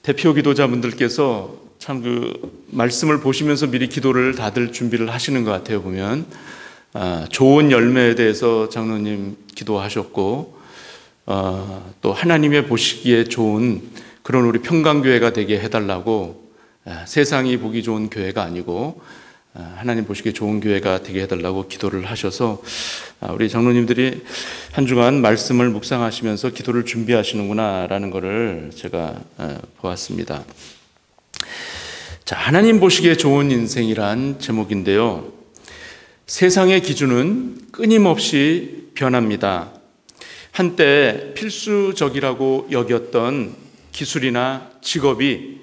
대표 기도자분들께서 참 말씀을 보시면서 미리 기도를 다들 준비를 하시는 것 같아요. 보면 좋은 열매에 대해서 장로님 기도하셨고, 또 하나님의 보시기에 좋은 그런 우리 평강교회가 되게 해달라고, 세상이 보기 좋은 교회가 아니고 하나님 보시기에 좋은 교회가 되게 해달라고 기도를 하셔서 우리 장로님들이 한 주간 말씀을 묵상하시면서 기도를 준비하시는구나라는 것을 제가 보았습니다. 자, 하나님 보시기에 좋은 인생이란 제목인데요. 세상의 기준은 끊임없이 변합니다. 한때 필수적이라고 여겼던 기술이나 직업이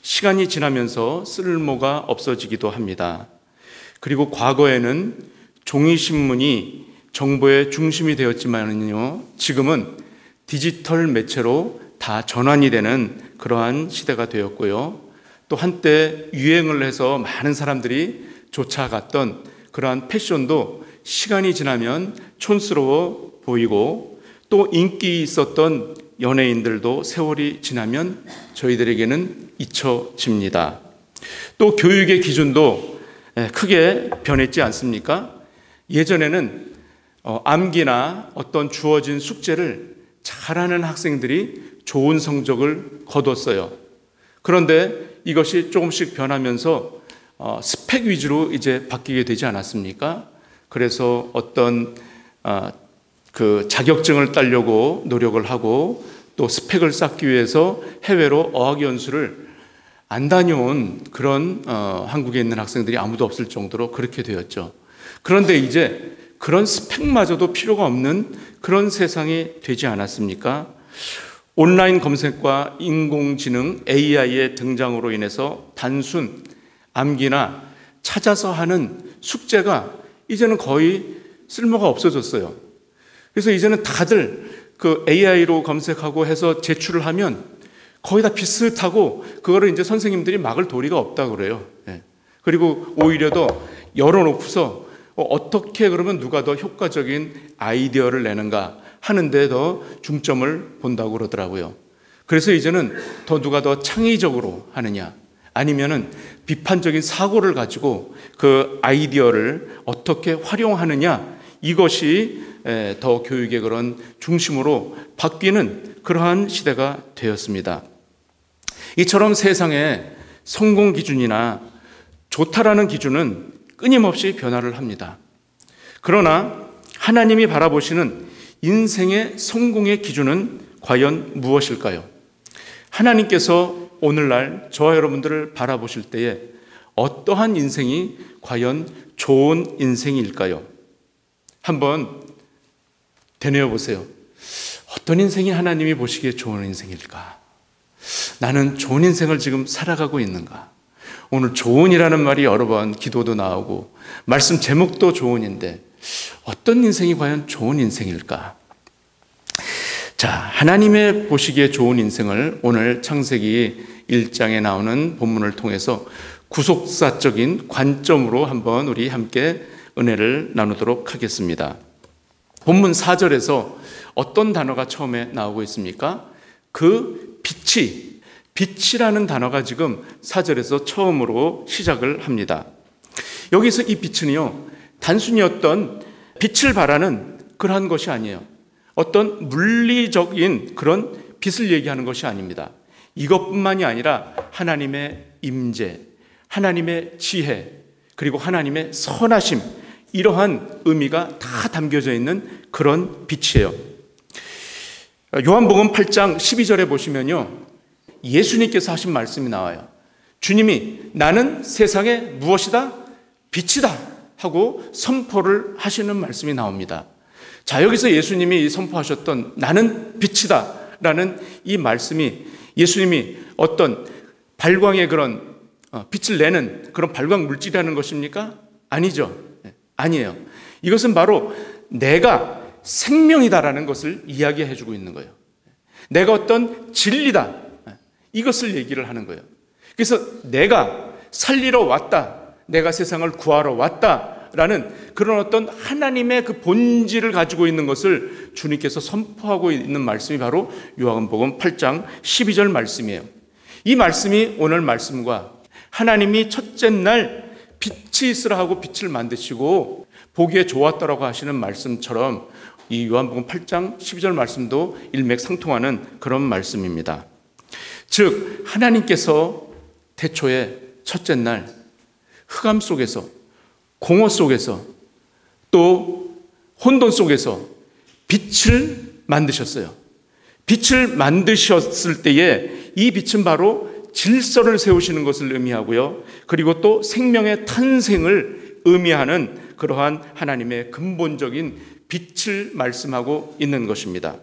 시간이 지나면서 쓸모가 없어지기도 합니다. 그리고 과거에는 종이신문이 정보의 중심이 되었지만요, 지금은 디지털 매체로 다 전환이 되는 그러한 시대가 되었고요. 또 한때 유행을 해서 많은 사람들이 쫓아갔던 그러한 패션도 시간이 지나면 촌스러워 보이고, 또 인기 있었던 연예인들도 세월이 지나면 저희들에게는 잊혀집니다. 또 교육의 기준도 크게 변했지 않습니까? 예전에는 암기나 어떤 주어진 숙제를 잘하는 학생들이 좋은 성적을 거뒀어요. 그런데 이것이 조금씩 변하면서 스펙 위주로 이제 바뀌게 되지 않았습니까? 그래서 어떤 그 자격증을 따려고 노력을 하고, 또 스펙을 쌓기 위해서 해외로 어학연수를 안 다녀온 그런 한국에 있는 학생들이 아무도 없을 정도로 그렇게 되었죠. 그런데 이제 그런 스펙마저도 필요가 없는 그런 세상이 되지 않았습니까? 온라인 검색과 인공지능 AI의 등장으로 인해서 단순 암기나 찾아서 하는 숙제가 이제는 거의 쓸모가 없어졌어요. 그래서 이제는 다들 그 AI로 검색하고 해서 제출을 하면 거의 다 비슷하고, 그거를 이제 선생님들이 막을 도리가 없다고 그래요. 그리고 오히려 더 열어놓고서 어떻게 그러면 누가 더 효과적인 아이디어를 내는가 하는데 더 중점을 본다고 그러더라고요. 그래서 이제는 누가 더 창의적으로 하느냐, 아니면은 비판적인 사고를 가지고 그 아이디어를 어떻게 활용하느냐, 이것이 더 교육의 그런 중심으로 바뀌는 그러한 시대가 되었습니다. 이처럼 세상의 성공 기준이나 좋다라는 기준은 끊임없이 변화를 합니다. 그러나 하나님이 바라보시는 인생의 성공의 기준은 과연 무엇일까요? 하나님께서 오늘날 저와 여러분들을 바라보실 때에 어떠한 인생이 과연 좋은 인생일까요? 한번 되뇌어 보세요. 어떤 인생이 하나님이 보시기에 좋은 인생일까? 나는 좋은 인생을 지금 살아가고 있는가? 오늘 좋은이라는 말이 여러 번 기도도 나오고 말씀 제목도 좋은인데 어떤 인생이 과연 좋은 인생일까? 자, 하나님의 보시기에 좋은 인생을 오늘 창세기 1장에 나오는 본문을 통해서 구속사적인 관점으로 한번 우리 함께 은혜를 나누도록 하겠습니다. 본문 4절에서 어떤 단어가 처음에 나오고 있습니까? 그 빛이라는 단어가 지금 4절에서 처음으로 시작을 합니다. 여기서 이 빛은요, 단순히 어떤 빛을 발하는 그러한 것이 아니에요. 어떤 물리적인 그런 빛을 얘기하는 것이 아닙니다. 이것뿐만이 아니라 하나님의 임재, 하나님의 지혜, 그리고 하나님의 선하심, 이러한 의미가 다 담겨져 있는 그런 빛이에요. 요한복음 8장 12절에 보시면요, 예수님께서 하신 말씀이 나와요. 주님이 나는 세상의 무엇이다? 빛이다 하고 선포를 하시는 말씀이 나옵니다. 자, 여기서 예수님이 선포하셨던 나는 빛이다 라는 이 말씀이 예수님이 어떤 발광의 그런 빛을 내는 그런 발광 물질이라는 것입니까? 아니죠. 아니에요. 이것은 바로 내가 생명이다라는 것을 이야기해 주고 있는 거예요. 내가 어떤 진리다, 이것을 얘기를 하는 거예요. 그래서 내가 살리러 왔다, 내가 세상을 구하러 왔다라는 그런 어떤 하나님의 그 본질을 가지고 있는 것을 주님께서 선포하고 있는 말씀이 바로 요한복음 8장 12절 말씀이에요. 이 말씀이 오늘 말씀과 하나님이 첫째 날 빛이 있으라 하고 빛을 만드시고 보기에 좋았더라고 하시는 말씀처럼 이 요한복음 8장 12절 말씀도 일맥상통하는 그런 말씀입니다. 즉 하나님께서 태초에 첫째 날 흑암 속에서, 공허 속에서, 또 혼돈 속에서 빛을 만드셨어요. 빛을 만드셨을 때에 이 빛은 바로 질서를 세우시는 것을 의미하고요. 그리고 또 생명의 탄생을 의미하는 그러한 하나님의 근본적인 빛을 말씀하고 있는 것입니다.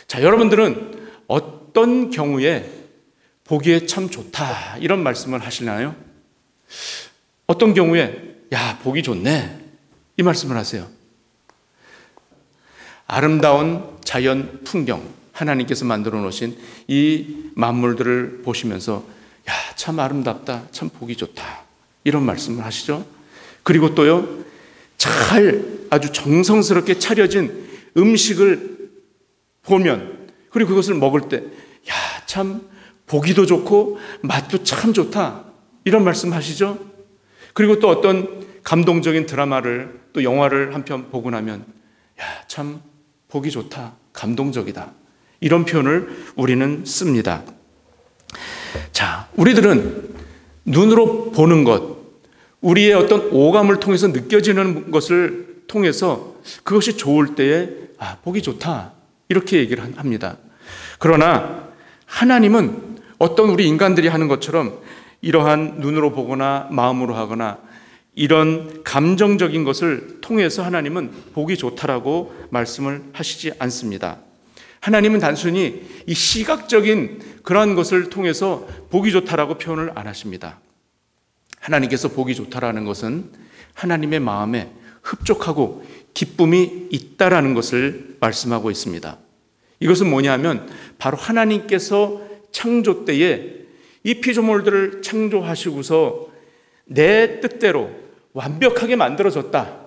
자, 여러분들은 어떤 경우에 보기에 참 좋다 이런 말씀을 하시나요? 어떤 경우에 야, 보기 좋네 이 말씀을 하세요? 아름다운 자연 풍경, 하나님께서 만들어 놓으신 이 만물들을 보시면서 야, 참 아름답다, 참 보기 좋다 이런 말씀을 하시죠. 그리고 또요, 아주 정성스럽게 차려진 음식을 보면, 그리고 그것을 먹을 때 야, 참 보기도 좋고 맛도 참 좋다 이런 말씀 하시죠. 그리고 또 어떤 감동적인 드라마를, 또 영화를 한 편 보고 나면 야, 참 보기 좋다, 감동적이다 이런 표현을 우리는 씁니다. 자, 우리들은 눈으로 보는 것, 우리의 어떤 오감을 통해서 느껴지는 것을 통해서 그것이 좋을 때에 보기 좋다 이렇게 얘기를 합니다. 그러나 하나님은 어떤 우리 인간들이 하는 것처럼 이러한 눈으로 보거나 마음으로 하거나 이런 감정적인 것을 통해서 하나님은 보기 좋다라고 말씀을 하시지 않습니다. 하나님은 단순히 이 시각적인 그러한 것을 통해서 보기 좋다라고 표현을 안 하십니다. 하나님께서 보기 좋다라는 것은 하나님의 마음에 흡족하고 기쁨이 있다라는 것을 말씀하고 있습니다. 이것은 뭐냐면 바로 하나님께서 창조 때에 이 피조물들을 창조하시고서 내 뜻대로 완벽하게 만들어졌다.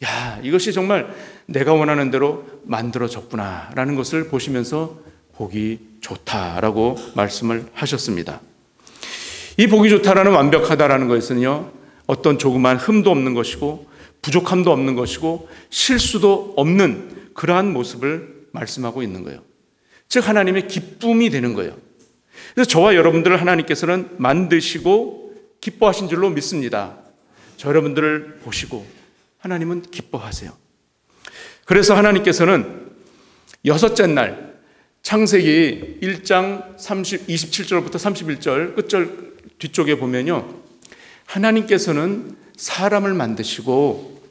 야, 이것이 정말 내가 원하는 대로 만들어졌구나라는 것을 보시면서 보기 좋다라고 말씀을 하셨습니다. 이 보기 좋다라는 완벽하다라는 것은요, 어떤 조그만 흠도 없는 것이고 부족함도 없는 것이고 실수도 없는 그러한 모습을 말씀하고 있는 거예요. 즉 하나님의 기쁨이 되는 거예요. 그래서 저와 여러분들을 하나님께서는 만드시고 기뻐하신 줄로 믿습니다. 저 여러분들을 보시고 하나님은 기뻐하세요. 그래서 하나님께서는 여섯째 날 창세기 1장 27절부터 31절 끝절 뒤쪽에 보면요, 하나님께서는 사람을 만드시고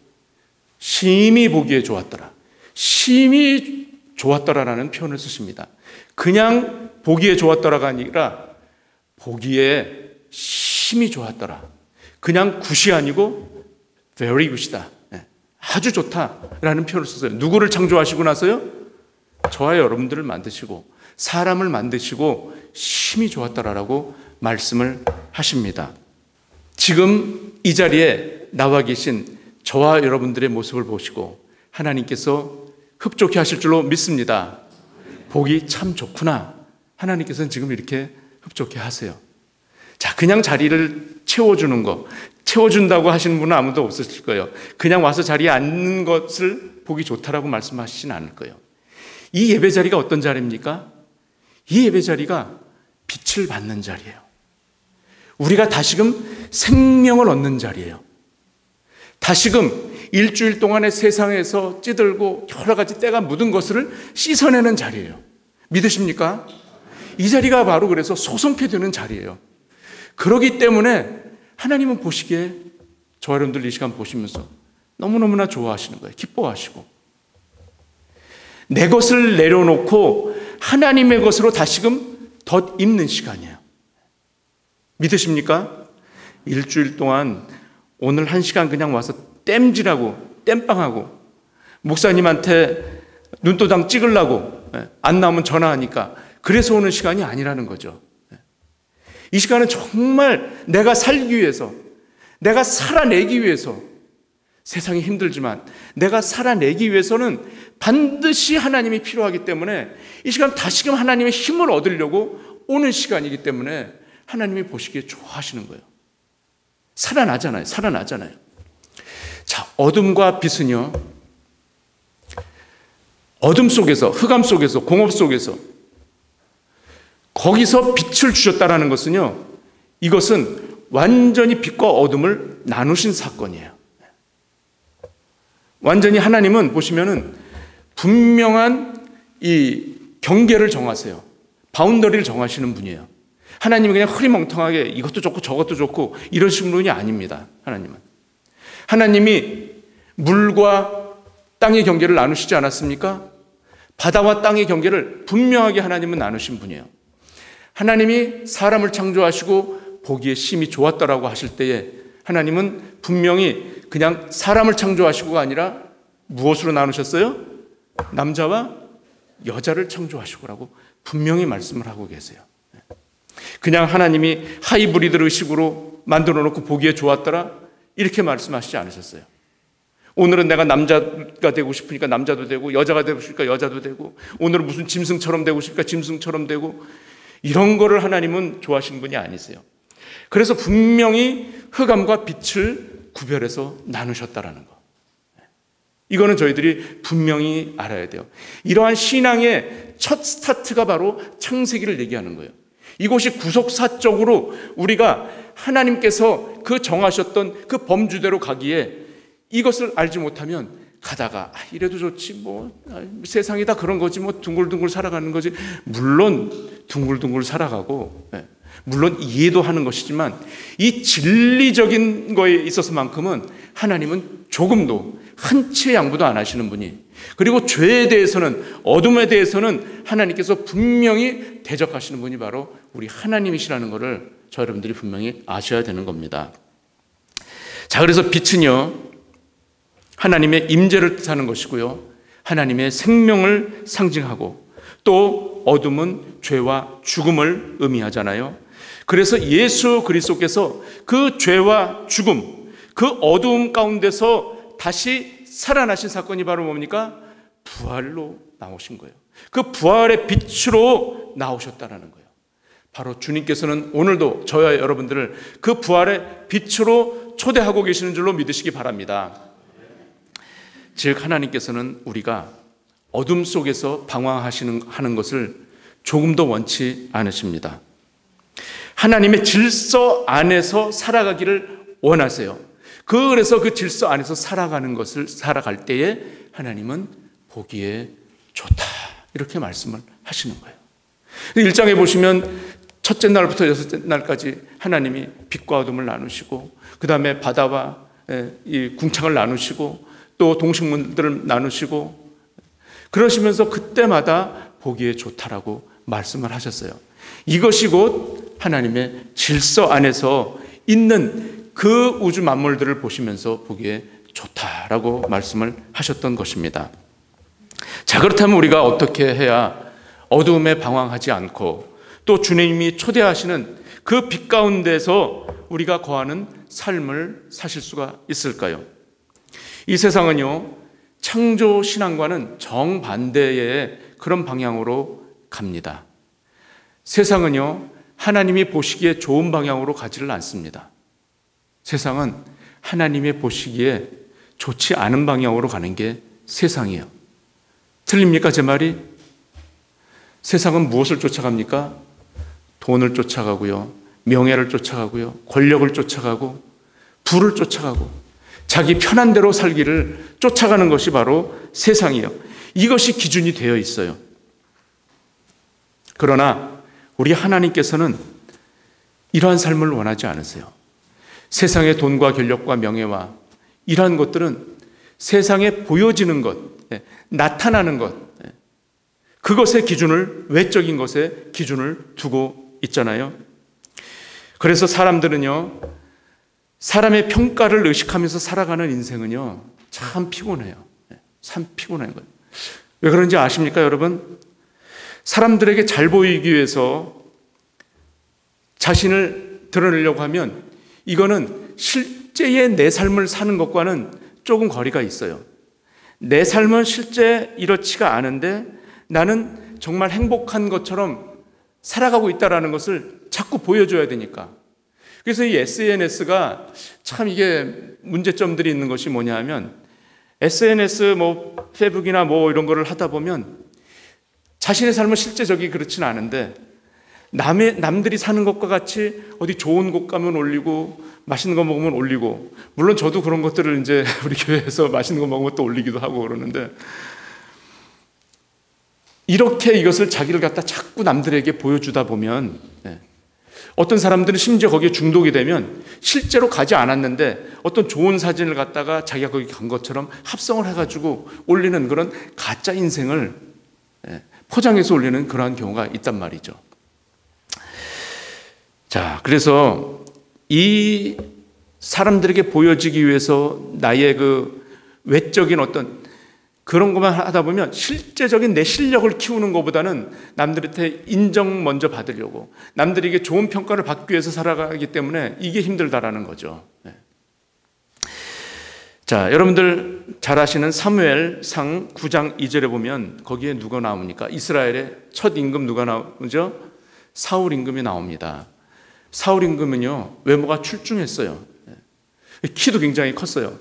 심히 보기에 좋았더라, 심히 좋았더라라는 표현을 쓰십니다. 그냥 보기에 좋았더라가 아니라 보기에 심히 좋았더라. 그냥 굿이 아니고 very good이다, 아주 좋다라는 표현을 썼어요. 누구를 창조하시고 나서요? 저와 여러분들을 만드시고 사람을 만드시고 심히 좋았더라라고 말씀을 하십니다. 지금 이 자리에 나와 계신 저와 여러분들의 모습을 보시고 하나님께서 흡족해 하실 줄로 믿습니다. 보기 참 좋구나. 하나님께서는 지금 이렇게 흡족해 하세요. 자, 그냥 자리를 채워주는 거, 채워준다고 하시는 분은 아무도 없으실 거예요. 그냥 와서 자리에 앉는 것을 보기 좋다라고 말씀하시진 않을 거예요. 이 예배 자리가 어떤 자리입니까? 이 예배 자리가 빛을 받는 자리예요. 우리가 다시금 생명을 얻는 자리예요. 다시금 일주일 동안의 세상에서 찌들고 여러 가지 때가 묻은 것을 씻어내는 자리예요. 믿으십니까? 이 자리가 바로 그래서 소성케 되는 자리예요. 그렇기 때문에 하나님은 보시기에 저와 여러분들 이 시간 보시면서 너무너무나 좋아하시는 거예요. 기뻐하시고 내 것을 내려놓고 하나님의 것으로 다시금 덧입는 시간이에요. 믿으십니까? 일주일 동안 오늘 한 시간 그냥 와서 땜질하고 땜빵하고 목사님한테 눈도장 찍으려고 안 나오면 전화하니까 그래서 오는 시간이 아니라는 거죠. 이 시간은 정말 내가 살기 위해서, 내가 살아내기 위해서, 세상이 힘들지만 내가 살아내기 위해서는 반드시 하나님이 필요하기 때문에 이 시간 다시금 하나님의 힘을 얻으려고 오는 시간이기 때문에 하나님이 보시기에 좋아하시는 거예요. 살아나잖아요. 살아나잖아요. 자, 어둠과 빛은요, 어둠 속에서, 흑암 속에서, 공업 속에서 거기서 빛을 주셨다라는 것은요, 이것은 완전히 빛과 어둠을 나누신 사건이에요. 완전히 하나님은 보시면은 분명한 이 경계를 정하세요. 바운더리를 정하시는 분이에요. 하나님은 그냥 흐리멍텅하게 이것도 좋고 저것도 좋고 이러시는 분이 아닙니다. 하나님이 물과 땅의 경계를 나누시지 않았습니까? 바다와 땅의 경계를 분명하게 하나님은 나누신 분이에요. 하나님이 사람을 창조하시고 보기에 심히 좋았더라고 하실 때에 하나님은 분명히 그냥 사람을 창조하시고가 아니라 무엇으로 나누셨어요? 남자와 여자를 창조하시고라고 분명히 말씀을 하고 계세요. 그냥 하나님이 하이브리드 의식으로 만들어 놓고 보기에 좋았더라 이렇게 말씀하시지 않으셨어요. 오늘은 내가 남자가 되고 싶으니까 남자도 되고, 여자가 되고 싶으니까 여자도 되고, 오늘은 무슨 짐승처럼 되고 싶으니까 짐승처럼 되고, 이런 거를 하나님은 좋아하시는 분이 아니세요. 그래서 분명히 흑암과 빛을 구별해서 나누셨다라는 거. 이거는 저희들이 분명히 알아야 돼요. 이러한 신앙의 첫 스타트가 바로 창세기를 얘기하는 거예요. 이곳이 구속사적으로 우리가 하나님께서 그 정하셨던 그 범주대로 가기에 이것을 알지 못하면 가다가 이래도 좋지 세상이 다 그런 거지 둥글둥글 살아가는 거지. 물론 둥글둥글 살아가고 물론 이해도 하는 것이지만 이 진리적인 거에 있어서만큼은 하나님은 조금도 한 치의 양보도 안 하시는 분이, 그리고 죄에 대해서는, 어둠에 대해서는 하나님께서 분명히 대적하시는 분이 바로 우리 하나님이시라는 것을 저 여러분들이 분명히 아셔야 되는 겁니다. 자, 그래서 빛은요, 하나님의 임재를 뜻하는 것이고요, 하나님의 생명을 상징하고, 또 어둠은 죄와 죽음을 의미하잖아요. 그래서 예수 그리스도께서 그 죄와 죽음, 그 어두움 가운데서 다시 살아나신 사건이 바로 뭡니까? 부활로 나오신 거예요. 그 부활의 빛으로 나오셨다는 거예요. 바로 주님께서는 오늘도 저와 여러분들을 그 부활의 빛으로 초대하고 계시는 줄로 믿으시기 바랍니다. 즉 하나님께서는 우리가 어둠 속에서 방황하는 것을 조금도 원치 않으십니다. 하나님의 질서 안에서 살아가기를 원하세요. 그래서 그 질서 안에서 살아갈 때에 하나님은 보기에 좋다 이렇게 말씀을 하시는 거예요. 1장에 보시면 첫째 날부터 여섯째 날까지 하나님이 빛과 어둠을 나누시고, 그 다음에 바다와 이 궁창을 나누시고, 또 동식물들을 나누시고, 그러시면서 그때마다 보기에 좋다라고 말씀을 하셨어요. 이것이 곧 하나님의 질서 안에서 있는 그 우주 만물들을 보시면서 보기에 좋다라고 말씀을 하셨던 것입니다. 자, 그렇다면 우리가 어떻게 해야 어두움에 방황하지 않고 또 주님이 초대하시는 그 빛 가운데서 우리가 거하는 삶을 사실 수가 있을까요? 이 세상은요, 창조 신앙과는 정반대의 그런 방향으로 갑니다. 세상은요, 하나님이 보시기에 좋은 방향으로 가지를 않습니다. 세상은 하나님이 보시기에 좋지 않은 방향으로 가는 게 세상이에요. 틀립니까, 제 말이? 세상은 무엇을 쫓아갑니까? 돈을 쫓아가고요, 명예를 쫓아가고요, 권력을 쫓아가고, 부를 쫓아가고, 자기 편한 대로 살기를 쫓아가는 것이 바로 세상이에요. 이것이 기준이 되어 있어요. 그러나 우리 하나님께서는 이러한 삶을 원하지 않으세요. 세상의 돈과 권력과 명예와 이러한 것들은 세상에 보여지는 것, 나타나는 것, 그것의 기준을, 외적인 것의 기준을 두고 있잖아요. 그래서 사람들은요, 사람의 평가를 의식하면서 살아가는 인생은요, 참 피곤해요. 참 피곤한 거예요. 왜 그런지 아십니까, 여러분? 사람들에게 잘 보이기 위해서 자신을 드러내려고 하면 이거는 실제의 내 삶을 사는 것과는 조금 거리가 있어요. 내 삶은 실제 이렇지가 않은데 나는 정말 행복한 것처럼 살아가고 있다는 것을 자꾸 보여줘야 되니까. 그래서 이 SNS가 참 이게 문제점들이 있는 것이 뭐냐 하면 SNS 뭐 페북이나 뭐 이런 거를 하다 보면 자신의 삶은 실제적이 그렇지는 않은데 남들이 사는 것과 같이 어디 좋은 곳 가면 올리고 맛있는 거 먹으면 올리고, 물론 저도 그런 것들을 이제 우리 교회에서 맛있는 거 먹으면 또 올리기도 하고 그러는데, 이렇게 이것을 자기를 갖다 자꾸 남들에게 보여주다 보면 어떤 사람들은 심지어 거기에 중독이 되면 실제로 가지 않았는데 어떤 좋은 사진을 갖다가 자기가 거기 간 것처럼 합성을 해가지고 올리는 그런 가짜 인생을 포장해서 올리는 그러한 경우가 있단 말이죠. 자, 그래서 이 사람들에게 보여지기 위해서 나의 그 외적인 어떤 그런 것만 하다 보면 실제적인 내 실력을 키우는 것보다는 남들한테 인정 먼저 받으려고, 남들에게 좋은 평가를 받기 위해서 살아가기 때문에 이게 힘들다라는 거죠. 자, 여러분들 잘 아시는 사무엘상 9장 2절에 보면 거기에 누가 나옵니까? 이스라엘의 첫 임금 누가 나오죠? 사울 임금이 나옵니다. 사울 임금은요, 외모가 출중했어요. 키도 굉장히 컸어요.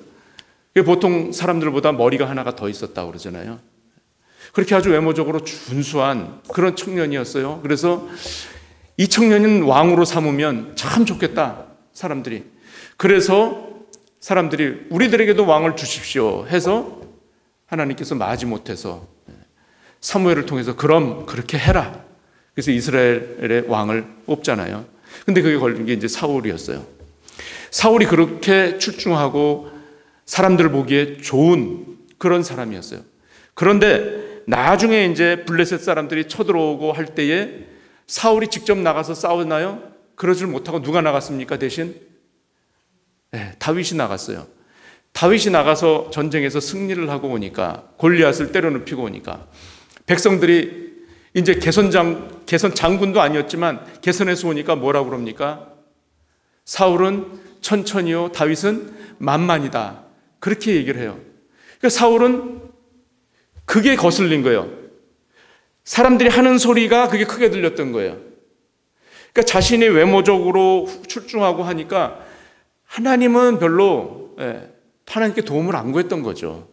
보통 사람들보다 머리가 하나가 더 있었다고 그러잖아요. 그렇게 아주 외모적으로 준수한 그런 청년이었어요. 그래서 이 청년은 왕으로 삼으면 참 좋겠다, 사람들이. 그래서 사람들이 우리들에게도 왕을 주십시오 해서 하나님께서 마지못해서 사무엘을 통해서 그럼 그렇게 해라. 그래서 이스라엘의 왕을 뽑잖아요. 근데 그게 걸린 게 이제 사울이었어요. 사울이 그렇게 출중하고 사람들 보기에 좋은 그런 사람이었어요. 그런데 나중에 이제 블레셋 사람들이 쳐들어오고 할 때에 사울이 직접 나가서 싸웠나요? 그러질 못하고 누가 나갔습니까? 대신 다윗이 나갔어요. 다윗이 나가서 전쟁에서 승리를 하고 오니까, 골리앗을 때려눕히고 오니까 백성들이 이제 개선 장군도 아니었지만 개선해서 오니까 뭐라고 그럽니까? 사울은 천천히요, 다윗은 만만이다. 그렇게 얘기를 해요. 그러니까 사울은 그게 거슬린 거예요. 사람들이 하는 소리가 그게 크게 들렸던 거예요. 그러니까 자신이 외모적으로 출중하고 하니까 하나님은 별로 하나님께 도움을 안 구했던 거죠.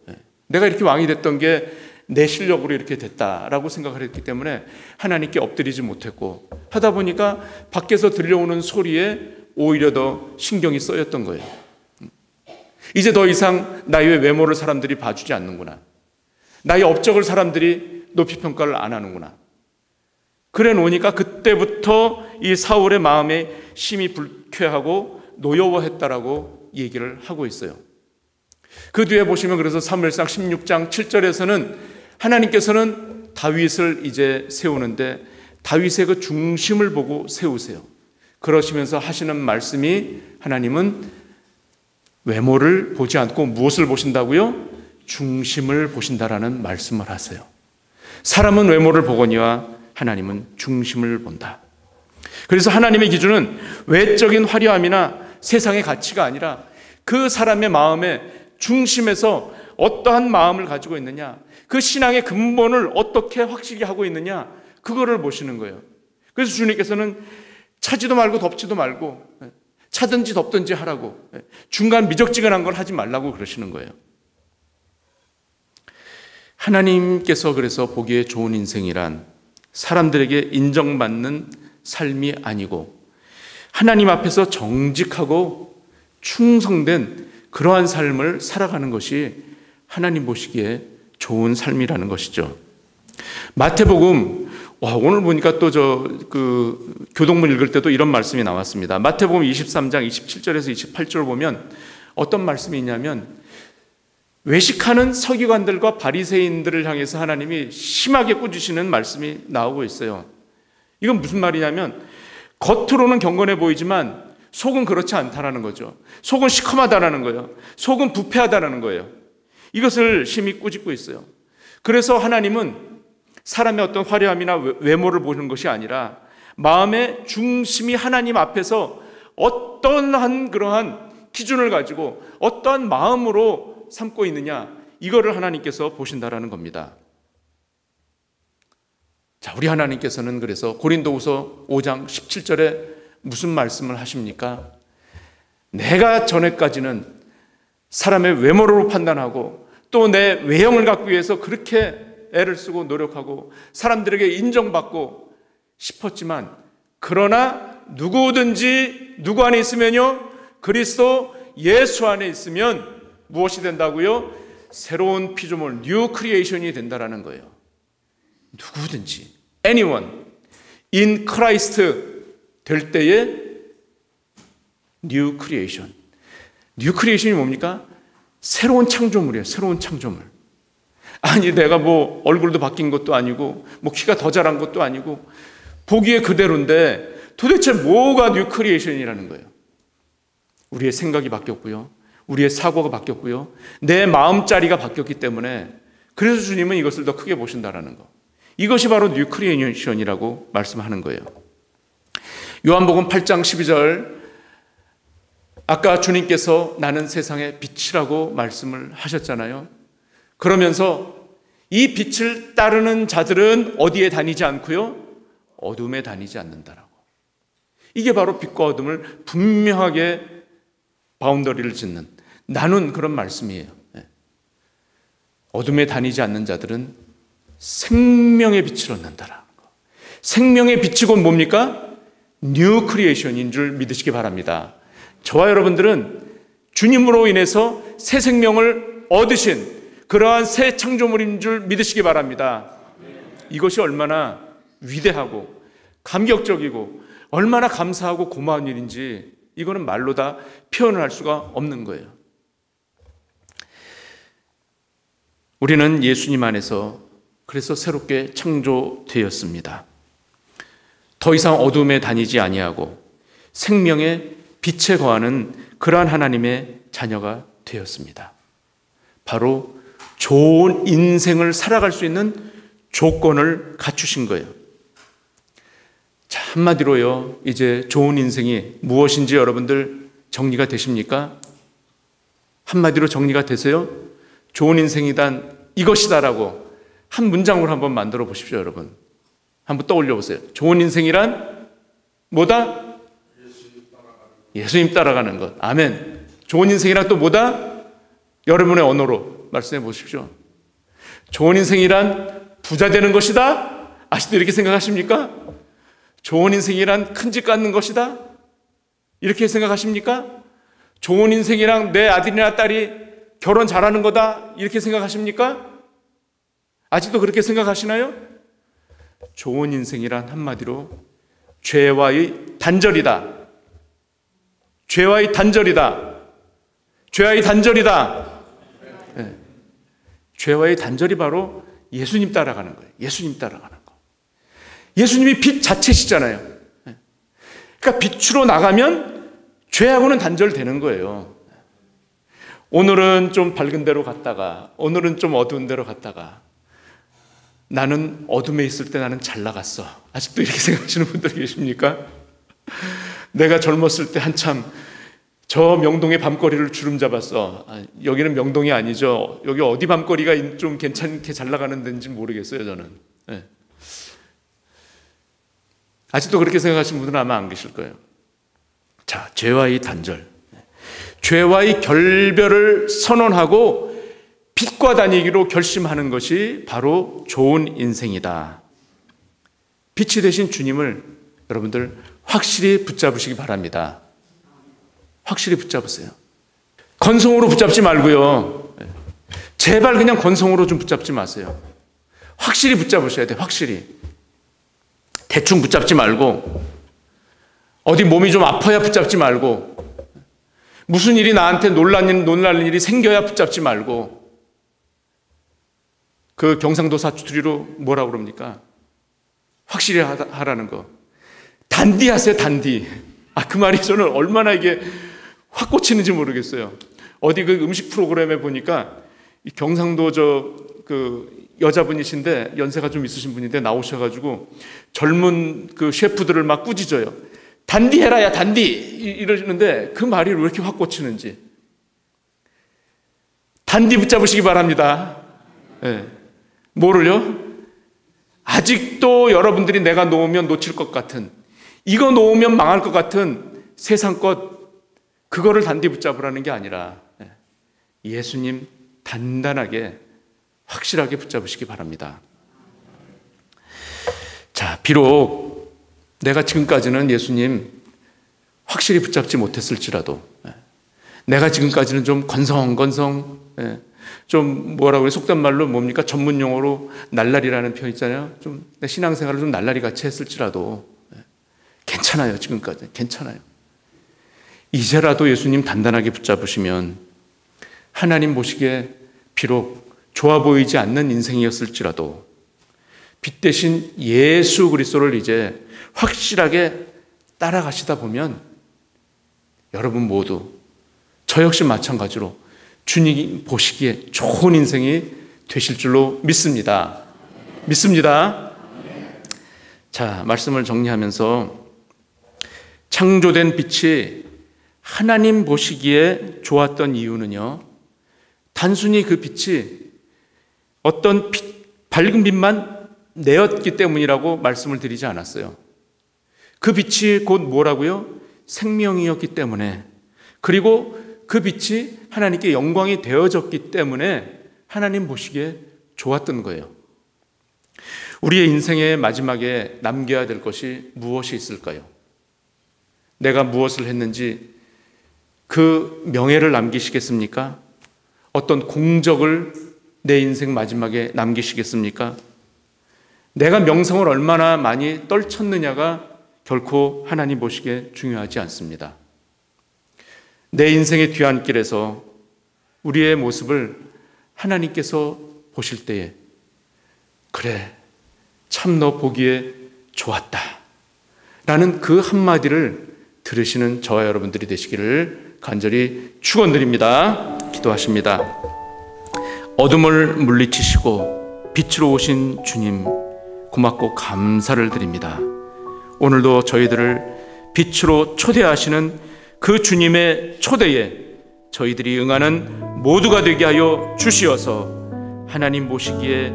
내가 이렇게 왕이 됐던 게 내 실력으로 이렇게 됐다라고 생각을 했기 때문에 하나님께 엎드리지 못했고, 하다 보니까 밖에서 들려오는 소리에 오히려 더 신경이 쓰였던 거예요. 이제 더 이상 나의 외모를 사람들이 봐주지 않는구나, 나의 업적을 사람들이 높이 평가를 안 하는구나. 그래 놓으니까 그때부터 이 사울의 마음에 심히 불쾌하고 노여워했다라고 얘기를 하고 있어요. 그 뒤에 보시면 그래서 사무엘상 16장 7절에서는 하나님께서는 다윗을 이제 세우는데 다윗의 그 중심을 보고 세우세요. 그러시면서 하시는 말씀이, 하나님은 외모를 보지 않고 무엇을 보신다고요? 중심을 보신다라는 말씀을 하세요. 사람은 외모를 보거니와 하나님은 중심을 본다. 그래서 하나님의 기준은 외적인 화려함이나 세상의 가치가 아니라 그 사람의 마음의 중심에서 어떠한 마음을 가지고 있느냐, 그 신앙의 근본을 어떻게 확실히 하고 있느냐, 그거를 보시는 거예요. 그래서 주님께서는 차지도 말고 덮지도 말고 차든지 덮든지 하라고, 중간 미적지근한 걸 하지 말라고 그러시는 거예요. 하나님께서 그래서 보기에 좋은 인생이란 사람들에게 인정받는 삶이 아니고 하나님 앞에서 정직하고 충성된 그러한 삶을 살아가는 것이 하나님 보시기에 좋은 삶이라는 것이죠. 마태복음, 오늘 보니까 또 교동문 읽을 때도 이런 말씀이 나왔습니다. 마태복음 23장 27절에서 28절 보면 어떤 말씀이 있냐면, 외식하는 서기관들과 바리새인들을 향해서 하나님이 심하게 꾸짖으시는 말씀이 나오고 있어요. 이건 무슨 말이냐면, 겉으로는 경건해 보이지만 속은 그렇지 않다라는 거죠. 속은 시커하다라는 거예요. 속은 부패하다라는 거예요. 이것을 심히 꾸짖고 있어요. 그래서 하나님은 사람의 어떤 화려함이나 외모를 보는 것이 아니라 마음의 중심이 하나님 앞에서 어떠한 그러한 기준을 가지고 어떠한 마음으로 삼고 있느냐, 이거를 하나님께서 보신다라는 겁니다. 자, 우리 하나님께서는 그래서 고린도후서 5장 17절에 무슨 말씀을 하십니까? 내가 전에까지는 사람의 외모로 판단하고 또 내 외형을 갖기 위해서 그렇게 애를 쓰고 노력하고 사람들에게 인정받고 싶었지만, 그러나 누구든지 누구 안에 있으면요, 그리스도 예수 안에 있으면 무엇이 된다고요? 새로운 피조물, 뉴 크리에이션이 된다라는 거예요. 누구든지, anyone in Christ 될 때에 뉴 크리에이션. 뉴 크리에이션이 뭡니까? 새로운 창조물이에요. 새로운 창조물. 아니, 내가 뭐 얼굴도 바뀐 것도 아니고 뭐 키가 더 자란 것도 아니고 보기에 그대로인데 도대체 뭐가 뉴 크리에이션이라는 거예요? 우리의 생각이 바뀌었고요, 우리의 사고가 바뀌었고요, 내 마음자리가 바뀌었기 때문에, 그래서 주님은 이것을 더 크게 보신다라는 거. 이것이 바로 뉴 크리에이션이라고 말씀하는 거예요. 요한복음 8장 12절, 아까 주님께서 나는 세상의 빛이라고 말씀을 하셨잖아요. 그러면서 이 빛을 따르는 자들은 어디에 다니지 않고요? 어둠에 다니지 않는다라고. 이게 바로 빛과 어둠을 분명하게 바운더리를 짓는, 나눈 그런 말씀이에요. 어둠에 다니지 않는 자들은 생명의 빛을 얻는다라는 거. 생명의 빛이 곧 뭡니까? 뉴 크리에이션인 줄 믿으시기 바랍니다. 저와 여러분들은 주님으로 인해서 새 생명을 얻으신 그러한 새 창조물인 줄 믿으시기 바랍니다. 이것이 얼마나 위대하고 감격적이고 얼마나 감사하고 고마운 일인지, 이거는 말로 다 표현을 할 수가 없는 거예요. 우리는 예수님 안에서 그래서 새롭게 창조되었습니다. 더 이상 어둠에 다니지 아니하고 생명의 빛에 거하는 그러한 하나님의 자녀가 되었습니다. 바로 좋은 인생을 살아갈 수 있는 조건을 갖추신 거예요. 자, 한마디로요, 이제 좋은 인생이 무엇인지 여러분들 정리가 되십니까? 한마디로 정리가 되세요? 좋은 인생이란 이것이다라고 한 문장으로 한번 만들어 보십시오. 여러분 한번 떠올려 보세요. 좋은 인생이란 뭐다? 예수님 따라가는 것. 아멘. 좋은 인생이란 또 뭐다? 여러분의 언어로 말씀해 보십시오. 좋은 인생이란 부자 되는 것이다? 아직도 이렇게 생각하십니까? 좋은 인생이란 큰 집 갖는 것이다? 이렇게 생각하십니까? 좋은 인생이랑 내 아들이나 딸이 결혼 잘하는 거다? 이렇게 생각하십니까? 아직도 그렇게 생각하시나요? 좋은 인생이란 한마디로 죄와의 단절이다. 죄와의 단절이다. 죄와의 단절이다. 네. 죄와의 단절이 바로 예수님 따라가는 거예요. 예수님 따라가는 거. 예수님이 빛 자체시잖아요. 네. 그러니까 빛으로 나가면 죄하고는 단절되는 거예요. 오늘은 좀 밝은 데로 갔다가 오늘은 좀 어두운 데로 갔다가, 나는 어둠에 있을 때 나는 잘 나갔어. 아직도 이렇게 생각하시는 분들 계십니까? 내가 젊었을 때 한참 저 명동의 밤거리를 주름 잡았어. 여기는 명동이 아니죠. 여기 어디 밤거리가 좀 괜찮게 잘 나가는 데인지 모르겠어요, 저는. 네. 아직도 그렇게 생각하시는 분들은 아마 안 계실 거예요. 자, 죄와의 단절, 죄와의 결별을 선언하고 빛과 다니기로 결심하는 것이 바로 좋은 인생이다. 빛이 되신 주님을 여러분들 확실히 붙잡으시기 바랍니다. 확실히 붙잡으세요. 건성으로 붙잡지 말고요. 제발 그냥 건성으로 좀 붙잡지 마세요. 확실히 붙잡으셔야 돼요. 확실히. 대충 붙잡지 말고, 어디 몸이 좀 아파야 붙잡지 말고, 무슨 일이 나한테 놀라는 일이 생겨야 붙잡지 말고, 그 경상도 사투리로 뭐라고 그럽니까? 확실히 하라는 거. 단디하세요, 단디. 그 말이 저는 얼마나 이게 확 꽂히는지 모르겠어요. 어디 그 음식 프로그램에 보니까 이 경상도 그 여자분이신데 연세가 좀 있으신 분인데 나오셔가지고 젊은 그 셰프들을 막 꾸짖어요. 단디해라, 야 단디 이러시는데 그 말이 왜 이렇게 확 꽂히는지. 단디 붙잡으시기 바랍니다. 네. 뭐를요? 아직도 여러분들이 내가 놓으면 놓칠 것 같은, 이거 놓으면 망할 것 같은 세상 것, 그거를 단디 붙잡으라는 게 아니라 예수님 단단하게 확실하게 붙잡으시기 바랍니다. 자, 비록 내가 지금까지는 예수님 확실히 붙잡지 못했을지라도, 내가 지금까지는 좀 건성건성, 좀 뭐라고 해요? 속된 말로 뭡니까? 전문 용어로 날라리라는 표현 있잖아요. 좀 신앙생활을 좀 날라리 같이 했을지라도 괜찮아요. 지금까지 괜찮아요. 이제라도 예수님 단단하게 붙잡으시면 하나님 보시기에 비록 좋아 보이지 않는 인생이었을지라도 빛 대신 예수 그리스도를 이제 확실하게 따라가시다 보면 여러분 모두, 저 역시 마찬가지로 주님 보시기에 좋은 인생이 되실 줄로 믿습니다. 믿습니다. 자, 말씀을 정리하면서 창조된 빛이 하나님 보시기에 좋았던 이유는요, 단순히 그 빛이 어떤 밝은 빛만 내었기 때문이라고 말씀을 드리지 않았어요. 그 빛이 곧 뭐라고요? 생명이었기 때문에, 그리고 그 빛이 하나님께 영광이 되어졌기 때문에 하나님 보시기에 좋았던 거예요. 우리의 인생의 마지막에 남겨야 될 것이 무엇이 있을까요? 내가 무엇을 했는지 그 명예를 남기시겠습니까? 어떤 공적을 내 인생 마지막에 남기시겠습니까? 내가 명성을 얼마나 많이 떨쳤느냐가 결코 하나님 보시기에 중요하지 않습니다. 내 인생의 뒤안길에서 우리의 모습을 하나님께서 보실 때에, 그래, 참 너 보기에 좋았다 라는 그 한마디를 들으시는 저와 여러분들이 되시기를 간절히 축원드립니다. 기도하십니다. 어둠을 물리치시고 빛으로 오신 주님, 고맙고 감사를 드립니다. 오늘도 저희들을 빛으로 초대하시는 그 주님의 초대에 저희들이 응하는 모두가 되게 하여 주시어서 하나님 보시기에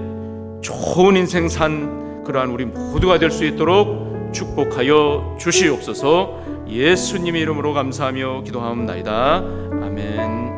좋은 인생 산 그러한 우리 모두가 될 수 있도록 축복하여 주시옵소서. 예수님의 이름으로 감사하며 기도하옵나이다. 아멘.